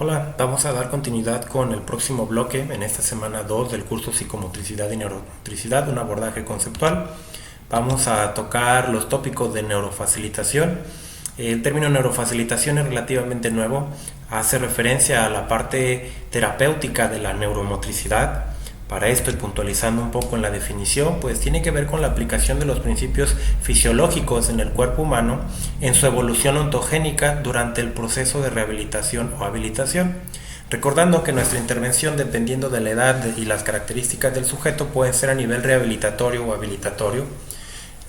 Hola, vamos a dar continuidad con el próximo bloque en esta semana 2 del curso Psicomotricidad y Neuromotricidad, un abordaje conceptual. Vamos a tocar los tópicos de neurofacilitación. El término neurofacilitación es relativamente nuevo, hace referencia a la parte terapéutica de la neuromotricidad. Para esto, y puntualizando un poco en la definición, pues tiene que ver con la aplicación de los principios fisiológicos en el cuerpo humano en su evolución ontogénica durante el proceso de rehabilitación o habilitación. Recordando que nuestra intervención, dependiendo de la edad y las características del sujeto, puede ser a nivel rehabilitatorio o habilitatorio.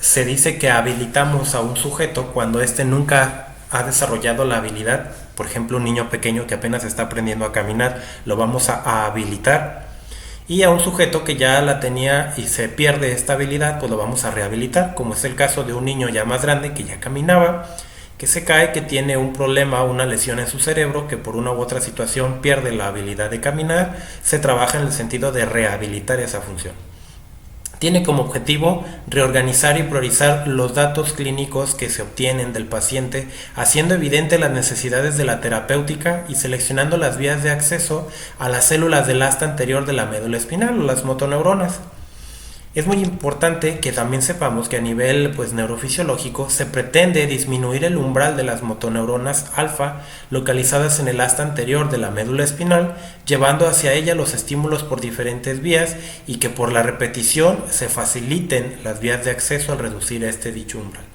Se dice que habilitamos a un sujeto cuando éste nunca ha desarrollado la habilidad. Por ejemplo, un niño pequeño que apenas está aprendiendo a caminar, lo vamos a habilitar. Y a un sujeto que ya la tenía y se pierde esta habilidad, pues lo vamos a rehabilitar, como es el caso de un niño ya más grande que ya caminaba, que se cae, que tiene un problema, una lesión en su cerebro, que por una u otra situación pierde la habilidad de caminar. Se trabaja en el sentido de rehabilitar esa función. Tiene como objetivo reorganizar y priorizar los datos clínicos que se obtienen del paciente, haciendo evidente las necesidades de la terapéutica y seleccionando las vías de acceso a las células del asta anterior de la médula espinal o las motoneuronas. Es muy importante que también sepamos que a nivel neurofisiológico se pretende disminuir el umbral de las motoneuronas alfa localizadas en el asta anterior de la médula espinal, llevando hacia ella los estímulos por diferentes vías y que por la repetición se faciliten las vías de acceso al reducir dicho umbral.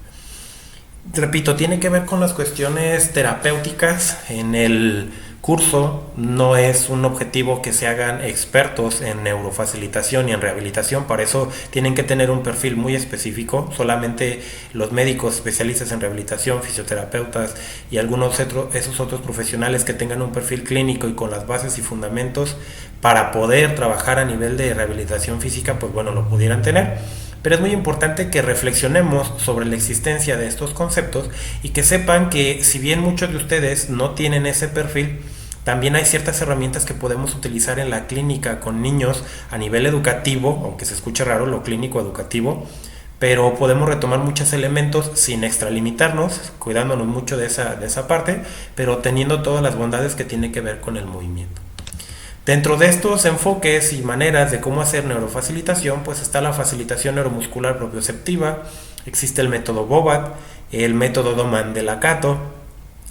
Repito, tiene que ver con las cuestiones terapéuticas. En el curso no es un objetivo que se hagan expertos en neurofacilitación y en rehabilitación, para eso tienen que tener un perfil muy específico. Solamente los médicos especialistas en rehabilitación, fisioterapeutas y esos otros profesionales que tengan un perfil clínico y con las bases y fundamentos para poder trabajar a nivel de rehabilitación física, pues bueno, lo pudieran tener. Pero es muy importante que reflexionemos sobre la existencia de estos conceptos y que sepan que si bien muchos de ustedes no tienen ese perfil, también hay ciertas herramientas que podemos utilizar en la clínica con niños a nivel educativo, aunque se escuche raro lo clínico educativo, pero podemos retomar muchos elementos sin extralimitarnos, cuidándonos mucho de esa parte, pero teniendo todas las bondades que tiene que ver con el movimiento. Dentro de estos enfoques y maneras de cómo hacer neurofacilitación, pues está la facilitación neuromuscular propioceptiva, existe el método Bobat, el método Doman-de-Lacato,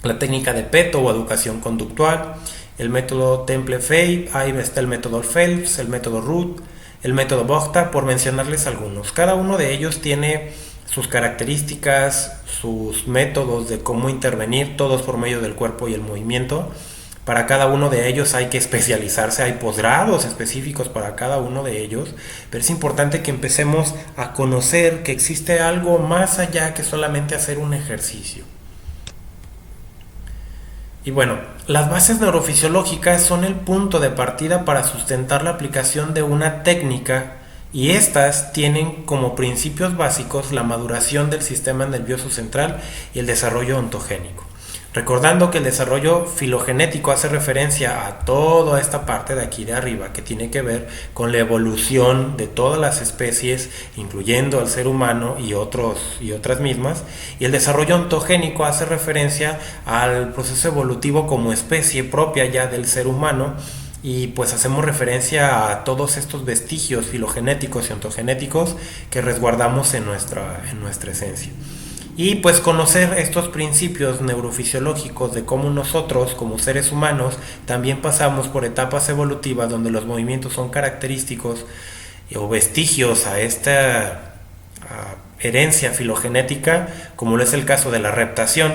la técnica de Peto o educación conductual, el método Temple-Fey, ahí está el método Phelps, el método Ruth, el método Bochta, por mencionarles algunos. Cada uno de ellos tiene sus características, sus métodos de cómo intervenir, todos por medio del cuerpo y el movimiento. Para cada uno de ellos hay que especializarse, hay posgrados específicos para cada uno de ellos, pero es importante que empecemos a conocer que existe algo más allá que solamente hacer un ejercicio. Y bueno, las bases neurofisiológicas son el punto de partida para sustentar la aplicación de una técnica, y estas tienen como principios básicos la maduración del sistema nervioso central y el desarrollo ontogénico. Recordando que el desarrollo filogenético hace referencia a toda esta parte de aquí de arriba que tiene que ver con la evolución de todas las especies, incluyendo al ser humano y otras mismas, y el desarrollo ontogénico hace referencia al proceso evolutivo como especie propia ya del ser humano, y pues hacemos referencia a todos estos vestigios filogenéticos y ontogenéticos que resguardamos en nuestra esencia. Y pues conocer estos principios neurofisiológicos de cómo nosotros como seres humanos también pasamos por etapas evolutivas donde los movimientos son característicos o vestigios a esta herencia filogenética, como lo es el caso de la reptación,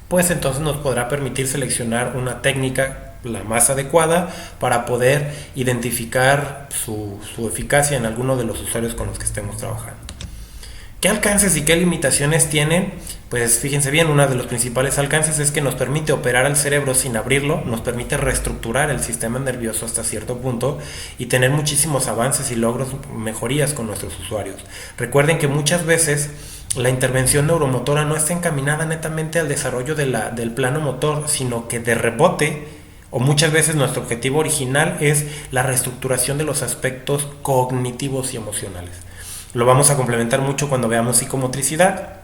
pues entonces nos podrá permitir seleccionar una técnica la más adecuada para poder identificar su eficacia en alguno de los usuarios con los que estemos trabajando. ¿Qué alcances y qué limitaciones tienen? Pues fíjense bien, uno de los principales alcances es que nos permite operar al cerebro sin abrirlo, nos permite reestructurar el sistema nervioso hasta cierto punto y tener muchísimos avances y logros, mejorías con nuestros usuarios. Recuerden que muchas veces la intervención neuromotora no está encaminada netamente al desarrollo del plano motor, sino que de rebote, o muchas veces nuestro objetivo original es la reestructuración de los aspectos cognitivos y emocionales. Lo vamos a complementar mucho cuando veamos psicomotricidad.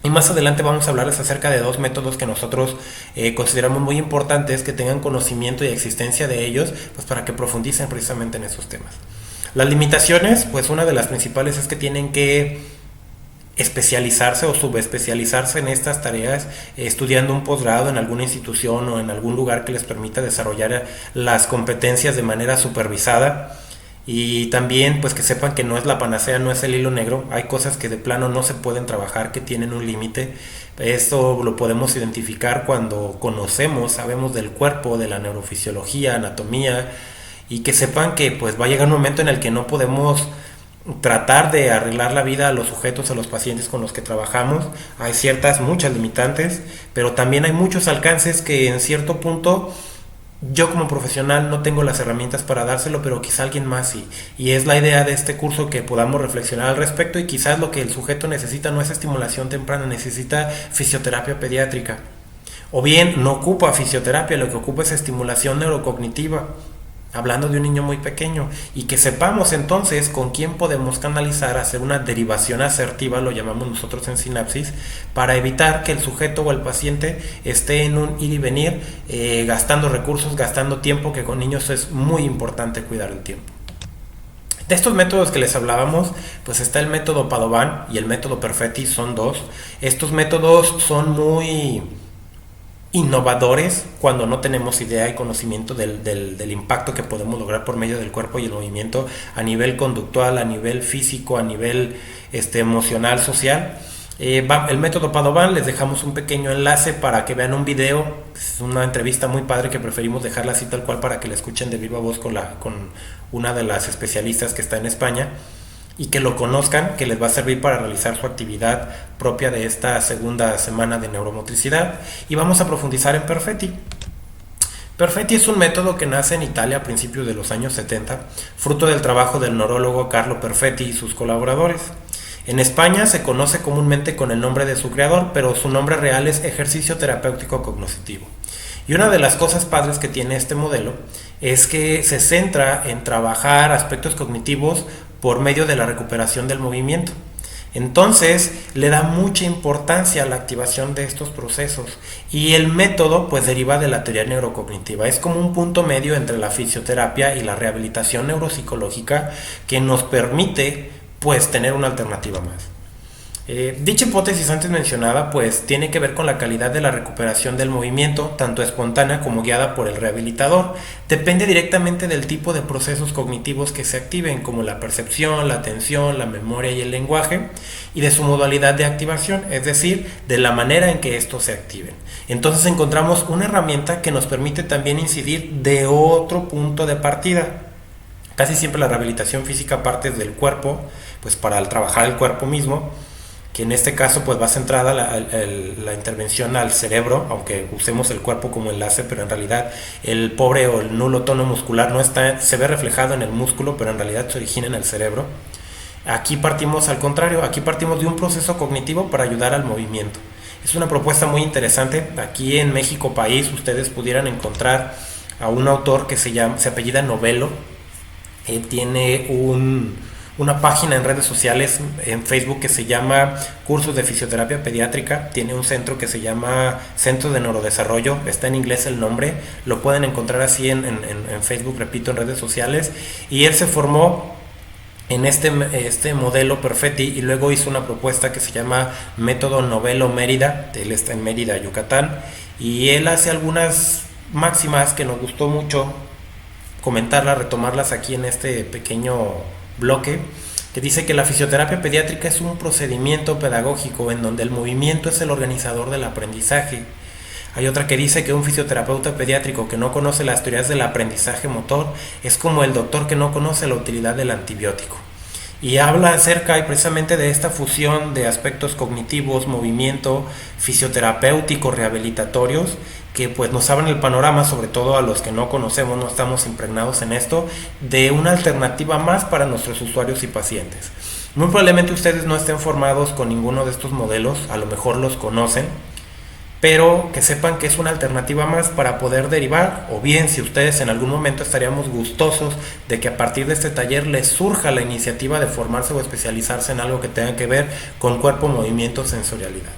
Y más adelante vamos a hablarles acerca de dos métodos que nosotros consideramos muy importantes, que tengan conocimiento y existencia de ellos, pues para que profundicen precisamente en esos temas. Las limitaciones, pues una de las principales es que tienen que especializarse o subespecializarse en estas tareas, estudiando un posgrado en alguna institución o en algún lugar que les permita desarrollar las competencias de manera supervisada. Y también pues que sepan que no es la panacea, no es el hilo negro, hay cosas que de plano no se pueden trabajar, que tienen un límite. Esto lo podemos identificar cuando conocemos, sabemos del cuerpo, de la neurofisiología, anatomía, y que sepan que pues va a llegar un momento en el que no podemos tratar de arreglar la vida a los sujetos, a los pacientes con los que trabajamos. Hay muchas limitantes, pero también hay muchos alcances que en cierto punto yo como profesional no tengo las herramientas para dárselo, pero quizá alguien más sí. Y es la idea de este curso que podamos reflexionar al respecto, y quizás lo que el sujeto necesita no es estimulación temprana, necesita fisioterapia pediátrica. O bien no ocupa fisioterapia, lo que ocupa es estimulación neurocognitiva, hablando de un niño muy pequeño, y que sepamos entonces con quién podemos canalizar, hacer una derivación asertiva, lo llamamos nosotros en Sinapsis, para evitar que el sujeto o el paciente esté en un ir y venir, gastando recursos, gastando tiempo, que con niños es muy importante cuidar el tiempo. De estos métodos que les hablábamos, pues está el método Padovan y el método Perfetti, son dos. Estos métodos son muy innovadores cuando no tenemos idea y conocimiento del impacto que podemos lograr por medio del cuerpo y el movimiento a nivel conductual, a nivel físico, a nivel emocional, social. El método Padovan, les dejamos un pequeño enlace para que vean un video, es una entrevista muy padre que preferimos dejarla así tal cual para que la escuchen de viva voz con una de las especialistas que está en España, y que lo conozcan, que les va a servir para realizar su actividad propia de esta segunda semana de neuromotricidad. Y vamos a profundizar en Perfetti. Perfetti es un método que nace en Italia a principios de los años 70, fruto del trabajo del neurólogo Carlo Perfetti y sus colaboradores. En España se conoce comúnmente con el nombre de su creador, pero su nombre real es ejercicio terapéutico cognoscitivo. Y una de las cosas padres que tiene este modelo es que se centra en trabajar aspectos cognitivos por medio de la recuperación del movimiento. Entonces le da mucha importancia a la activación de estos procesos, y el método pues deriva de la teoría neurocognitiva. Es como un punto medio entre la fisioterapia y la rehabilitación neuropsicológica que nos permite pues tener una alternativa más. Dicha hipótesis antes mencionada pues tiene que ver con la calidad de la recuperación del movimiento, tanto espontánea como guiada por el rehabilitador. Depende directamente del tipo de procesos cognitivos que se activen, como la percepción, la atención, la memoria y el lenguaje, y de su modalidad de activación, es decir, de la manera en que estos se activen. Entonces encontramos una herramienta que nos permite también incidir de otro punto de partida. Casi siempre la rehabilitación física parte del cuerpo, pues para trabajar el cuerpo mismo, que en este caso pues va centrada la intervención al cerebro, aunque usemos el cuerpo como enlace, pero en realidad el pobre o el nulo tono muscular no está, se ve reflejado en el músculo, pero en realidad se origina en el cerebro. Aquí partimos al contrario, aquí partimos de un proceso cognitivo para ayudar al movimiento. Es una propuesta muy interesante. Aquí en México país ustedes pudieran encontrar a un autor que se apellida Novello. Tiene una página en redes sociales, en Facebook, que se llama Cursos de Fisioterapia Pediátrica. Tiene un centro que se llama Centro de Neurodesarrollo, está en inglés el nombre, lo pueden encontrar así en Facebook, repito, en redes sociales. Y él se formó en este modelo Perfetti, y luego hizo una propuesta que se llama Método Novello Mérida. Él está en Mérida, Yucatán, y él hace algunas máximas que nos gustó mucho comentarlas, retomarlas aquí en este pequeño bloque, que dice que la fisioterapia pediátrica es un procedimiento pedagógico en donde el movimiento es el organizador del aprendizaje. Hay otra que dice que un fisioterapeuta pediátrico que no conoce las teorías del aprendizaje motor es como el doctor que no conoce la utilidad del antibiótico. Y habla acerca y precisamente de esta fusión de aspectos cognitivos, movimiento, fisioterapéuticos, rehabilitatorios, que pues nos abren el panorama, sobre todo a los que no conocemos, no estamos impregnados en esto, de una alternativa más para nuestros usuarios y pacientes. Muy probablemente ustedes no estén formados con ninguno de estos modelos, a lo mejor los conocen, pero que sepan que es una alternativa más para poder derivar, o bien si ustedes en algún momento estaríamos gustosos de que a partir de este taller les surja la iniciativa de formarse o especializarse en algo que tenga que ver con cuerpo, movimiento, sensorialidad.